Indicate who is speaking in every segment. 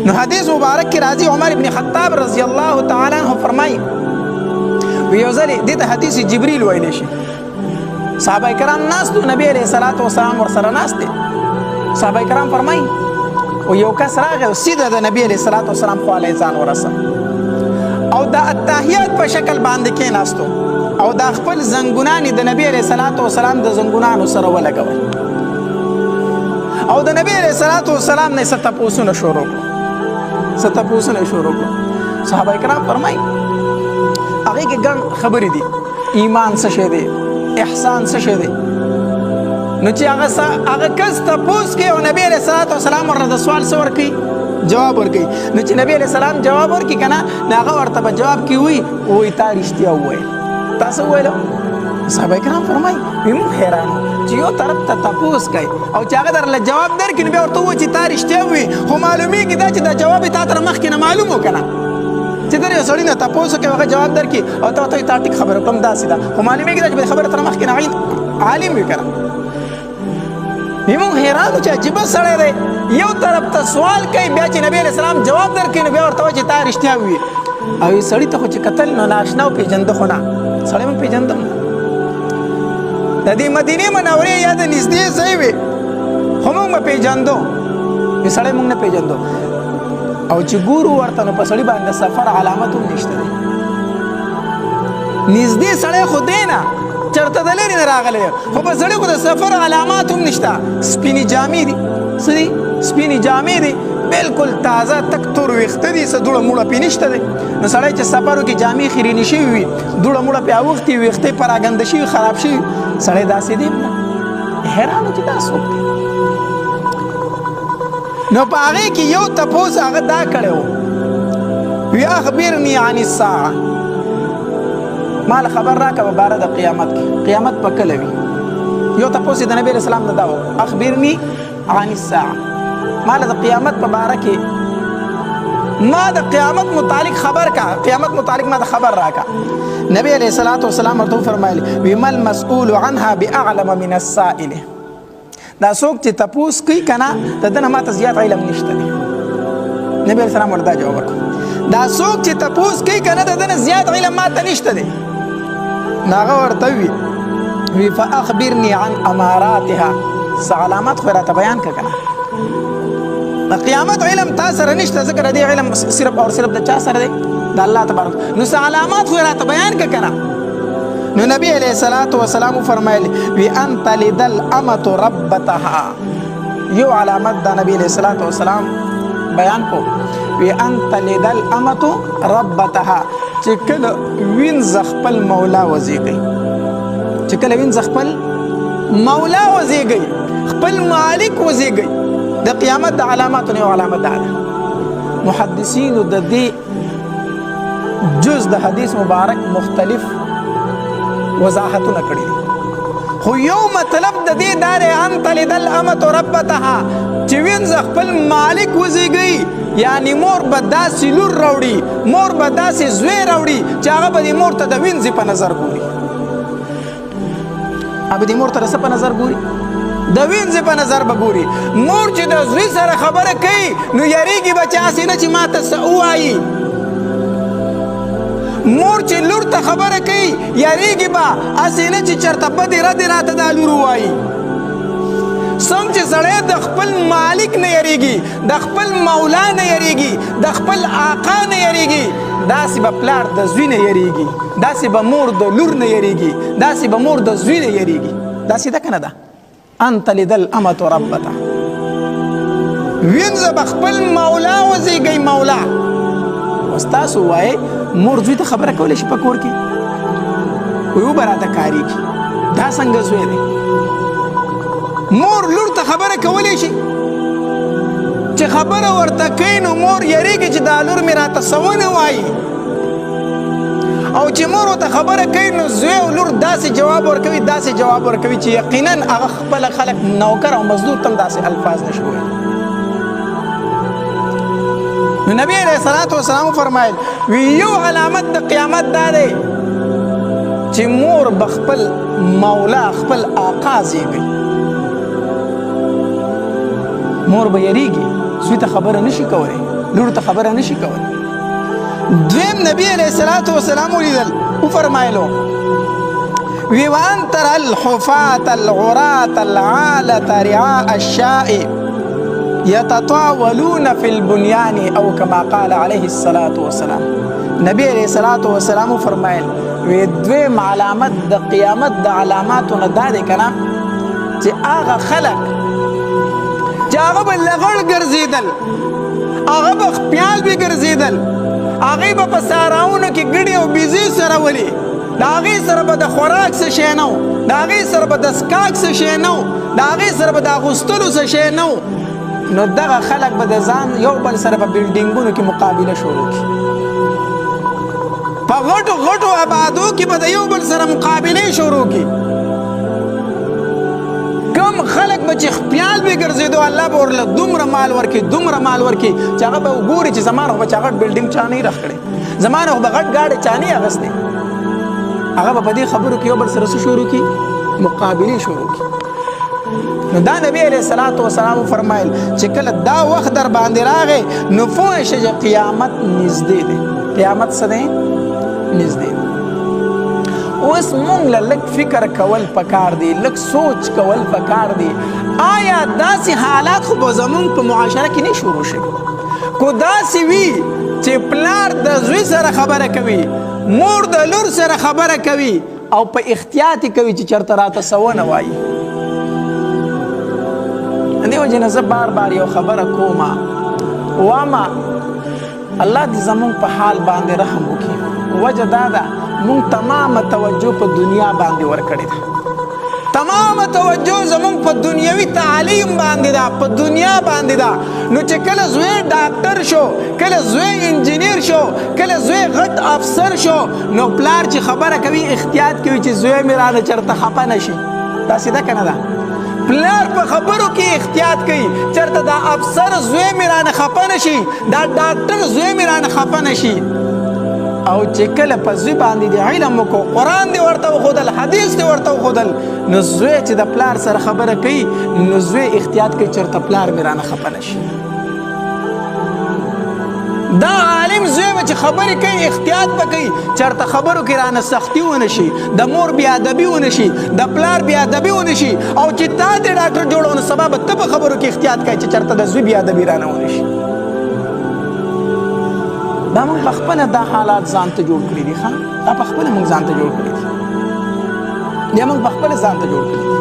Speaker 1: نو حدیث مبارک کې راځي عمر ابن خطاب رضی الله تعالی عنہ فرمایي یو ځل دې ته حدیث جبرئیل ویل شي. صحابه کرام ناس ته نبی علیہ الصلوۃ والسلام ورسره ناس دي. صحابه کرام فرمایي او یو کس راغی او سیده د نبی علیہ الصلوۃ والسلام خو علی ځان ورسه او د التحیات په شکل باندې کې ناستو او د خپل زنګونان د نبی علیہ الصلوۃ والسلام د زنګونانو سره ولګول او د نبی علیہ الصلوۃ والسلام نه ستپوسونه شروع کړو. صحابه کرام فرمایي هغه کې ګڼ خبرې دي. ایمان څه شی دی؟ احسان څه شی دی؟ نو چې هغه کس تپوس کوي او نبی علیہ الصلوۃ والسلام ورته د سوال څه ورکوي؟ جواب ورکوي. نو چې نبی علیہ السلام جواب ورکوي که نه نو هغه ورته په جواب کې وایي تا رښتیا وویل. تاسو وویلو؟ صحابه کرام فرمایي موږ حیران چې یو طرف ته تپوس کوي او چې هغه درله جواب درکړي نو بیا ورته ووایي چې تا رښتیا ووایي خو معلومیږي دا چې دا جواب یې تا ته مخکې نه معلوم و که نه چې در یو سړي نه تپوس وکړي هغه جواب درکړي او ته ورته تا ټیک خبره کوم داسې ده خو معلومیږي دا چې خبره تر مخکې نه عالم وي که نه. موږ حیران وو چې عجیبه سړی دی یو طرف ته سوال کوي بیا چې نبی علیہ السلام جواب درکړي نو بیا ورته وایي چې تا رښتیا ووایي. او یو سړي ته خو چې کتل نو ناشنا او پېژنده خو نه سړی موږ پېژندم د دې مدینې منورې یا د نږدې ځای وي خو موږ به پېژندو یو سړی موږ نه پېژندو او چې ګورو ورته نو په سړي باندې سفر علامت هم نشته دی. نږدې سړی خو دی نه چېرته د لرې نه راغلی خو په سړي خو د سفر علامات هم نشته. سپینې جامې دي څه دي؟ سپینې جامې دي بالکل تازه تک تور ویښته دي څه دوړه موړه پې نشته دی. نو سړی چې سفر وکړي جامې خیرینې شوي وي دوړه موړه پې اوښتې وي ویښتې پراګنده شوي خراب شوي سړی داسې دی حیران و چې دا څوک دی. نو په هغې کې یو تپوس هغه دا کړی و وی اخبرني عن الساعه ما له خبر راکړه په باره د قیامت کې قیامت به کله وي. یو تپوس یې د نبي علیه السلام نه دا و اخبرني عن الساعه ما له د قیامت په باره کې ما د قیامت متعلق خبر کا قیامت متعلق ما د خبر راکا. نبی علیہ الصلوۃ والسلام ورته فرمایلی ومل مسئول عنها باعلم من السائل دا څوک چې تپوس کوي کنه دنه ماته زیات علم نشته دی. نبی علیہ السلام ورته جواب ورکړ دا څوک چې تپوس کوي کنه دنه زیات علم ماته نشته دی. ناغه ورته وی فاخبرني عن اماراتها علامات خو راته بیان کړه کنه د قیامت علم تا سره نشته ځکه د دې علم صرف او صرف د چا سره دی؟ د الله تبارک. نو څه علامات خو راته بیان کړه کنه. نو نبی علیہ الصلوۃ والسلام فرمایلی وی ان تلد الامه ربتها یو علامت د نبی علیہ الصلوۃ والسلام بیان کو وی ان تلد الامه ربتها چې کله وینځ خپل مولا وزیږي چې کله وینځ خپل مولا وزیږي خپل مالک وزیږي د قیامت د علاماتو نه علامت ده. محدثینو د دې جز د حدیث مبارک مختلف وضاحتونه کړي دي خو یو مطلب د دې دار ان تلد الامه ربتها چې وینځ خپل مالک وزیږي یعنی مور به داسې لور راوړي مور به داسې زوی راوړي چې هغه به دې مور ته د وینځې په نظر ګوري هغه به دې مور ته د څه په نظر ګوري؟ د وینځې په نظر به ګوري. مور چې د زوی سره خبره کوي نو یریږي به چې هسې نه چې ما ته څه ووایي. مور چې لور ته خبره کوي یریږي به هسې نه چې چېرته بدې ردې راته دا لور ووایي. څنګه چې سړی د خپل مالک نه یریږي د خپل مولا نه یریږي د خپل آقا نه یریږي داسې به پلار د زوی نه یریږي داسې به مور د لور نه یریږي داسې به مور د زوی نه یریږي. داسې ده که نه ده؟ ان تلد الامه ربتها وینځه به خپل مولا وزیږئ مولا. اوس تاسو وایئ مور زوی ته خبره کولی شي په کور کې ویو به راته کارېږي دا څنګه زوی دی؟ مور لور ته خبره کولی شي چې خبره ورته کوي نو مور یریږي چې دا لور مې راته څه ونه وایي او چې مور ورته خبره کوي نو زوی او لور داسې جواب ورکوي چې یقینا هغه خپله خلک نوکر او مزدور ته هم داسې الفاظ نشي ویلی. نو نبی علیہ الصلوۃ والسلام فرمایل وی یو علامت د قیامت دا دی چې مور به خپل مولا خپل آقا زیږي مور به یریږي زوی ته خبره نشي کولی، لور ته خبره نشي کولی. دویم نبی علیہ الصلوۃ والسلام ولیدل وفرمایلو وی وان تر الحفاة العراة العالة رعاء الشاء يتطاولون في البنيان او كما قال عليه الصلاة والسلام. نبی علیہ الصلوۃ والسلام فرمایل وی دویم علامت د قیامت د علاماتونه دا دی کنه چې هغه خلق چې هغه به لغړ ګرځېدل، هغه به خپیال به ګرځېدل، هغې به په ساراونو کې ګډې او بیزې سره ولي، د هغې سره به د خوراک څه شی نه و، د هغې سره به د څښاک څه شی نه و، د هغې سره به د اغوستلو څه شی نه و. نو دغه خلک به د ځان یو بل سره په بلډینګونو کې مقابله شروع کړي، په غټو غټو آبادو کې به د یو بل سره مقابلې شروع کړي. کم خلک به چې خپیال به ګرځېدو الله به ورله دومره مال ورکړي، دومره مال ورکړي چې هغه به وګوري چې زما نه خو به چا غټ بلډینګ چا نه رخ کړی، زما نه خو به غټ ګاډی چا نه اخیستی. هغه به په دې خبرو کې یو بل سره څه شروع کړي؟ مقابلې شروع کړي. نو دا نبی علیہ الصلوۃ والسلام فرمایل چې کله دا وخت در باندې راغی نو پوه شئ چې قیامت نږدې دی. قیامت څه دی؟ نږدې دی. اوس مونږ له لږ فکر کول پکار دی، لږ سوچ کول پکار دی. آیا داسې حالات خو به زمونږ په معاشره کې نه شروع شي؟ کو داسې وي چې پلار د زوی سره خبره کوي، مور د لور سره خبره کوي او په احتیاط کوي چې چېرته راته څه ونه وایي. دې وجې نه زه بار بار یو خبره کومه واما الله دې زمونږ په حال باندې رحم وکړي. وجه دا ده مونږ تمامه توجه په دنیا باندې ورکړې ده، تمامه توجه زمونږ په دنیوي تعلیم باندې ده، په دنیا باندې ده. نو چې کله زوی ډاکټر شو، کله زوی انجینیر شو، کله زوی غټ افسر شو، نو پلار چې خبره کوي احتیاط کوي چې زوی مې رانه چېرته خفه نه شي. داسې ده که نه ده؟ پلار په خبرو کې احتیاط کوي چېرته دا افسر زوی مې رانه خفه نه شي، دا ډاکټر زوی مې رانه خفه نه شي. او چې کله په زوی باندې د علم وکړو، قرآن دې ورته وښودل، حدیث دې ورته وښودل، نو زوی چې د پلار سره خبره کوي نو زوی احتیاط کوي چېرته پلار مې رانه خفه نه شي. دا عالم زوی به چې خبرې کوي احتیاط به کوي چېرته خبرو کې رانه سختي ونه شي، د مور بې ادبي ونه شي، د پلار بې ادبي ونه شي. او چې تا دې ډاکټر جوړو نو سبا به ته په خبرو کې احتیاط کوي چې چېرته د زوی بې ادبي رانه ونه شي. دا موږ په خپله دا حالات ځان ته جوړ کړي دي. ښه دا په خپله موږ ځان ته جوړ کړي دي، یا موږ په خپله ځان ته جوړ کړي دي.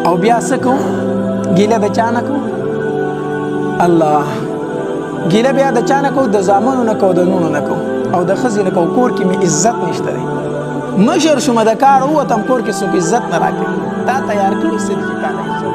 Speaker 1: او بیا څه کوو؟ ګیله د چا نه کوو؟ الله ګیله بیا د چا نه کوو؟ د زامنو نه کوو، د نونو نه کوو، او د ښځې نه کوو. کور کې مې عزت نشته دی، مشر شومه د کار ووتم کور کې څوک عزت نه راکوي. تا تیار کړي څه دي چې تا له عزت